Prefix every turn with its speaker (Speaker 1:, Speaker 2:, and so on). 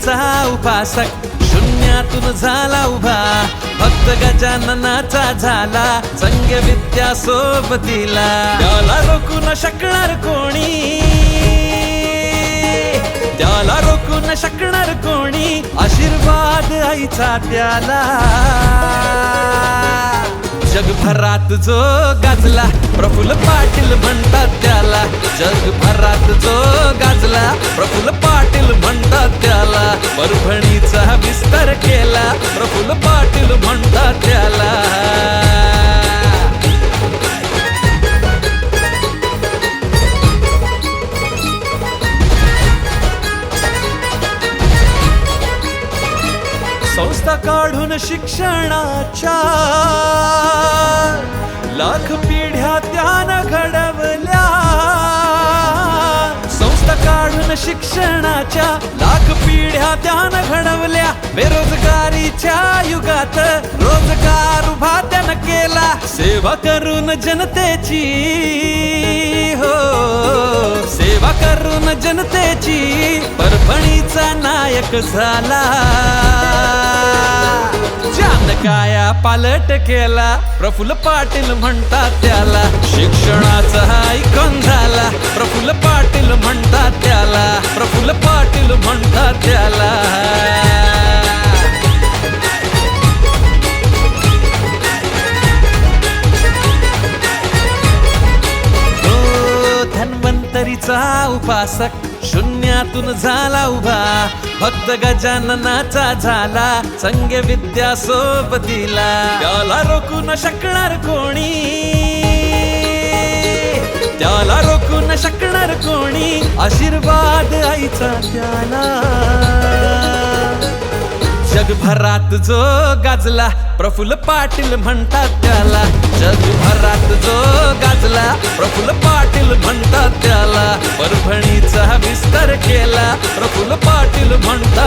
Speaker 1: धन्वंतरीचा उपासक शून्यातून झाला उभा, भक्त गजाननाचा झाला संग्य विद्या सोबतीला. त्याला रोखू न शकणार कोणी, त्याला रोखू न शकणार कोणी, आशीर्वाद आईचा त्याला. जगभरात जो गाजला प्रफुल्ल पाटील म्हणतात त्याला, जगभरात जो गाजला प्रफुल्ल पाटील म्हणतात त्याला. परभणीचा विस्तार केला प्रफुल्ल पाटील म्हणतात त्याला. संस्था काढून शिक्षणाच्या लाख पिढ्या त्यानं घडवल्या. संस्था काढून शिक्षणाच्या लाख पिढ्या त्यानं घडवल्या. बेरोजगारीच्या युगात रोजगार उभा त्यानं केला. सेवा करून जनतेची, हो सेवा करून जनतेची परभणीचा नायक झाला. काया पालट केला प्रफुल्ल पाटील म्हणतात त्याला. शिक्षणाचा आयकॉन झाला प्रफुल्ल पाटील म्हणतात त्याला, प्रफुल्ल पाटील म्हणतात त्याला. धन्वंतरीचा उपासक शून्यातून झाला उभा, भक्त गजाननाचा झाला संग्य विद्या सोबतीला. त्याला रोखू न शकणार कोणी, त्याला रोखू न शकणार कोणी, आशीर्वाद आईचा त्याला. जगभरात जो गाजला प्रफुल्ल पाटील म्हणतात त्याला, जगभरात जो गाजला प्रफुल्ल पाटील म्हणतात त्याला. परभणीचा विस्तार केला प्रफुल्ल पाटील म्हणतात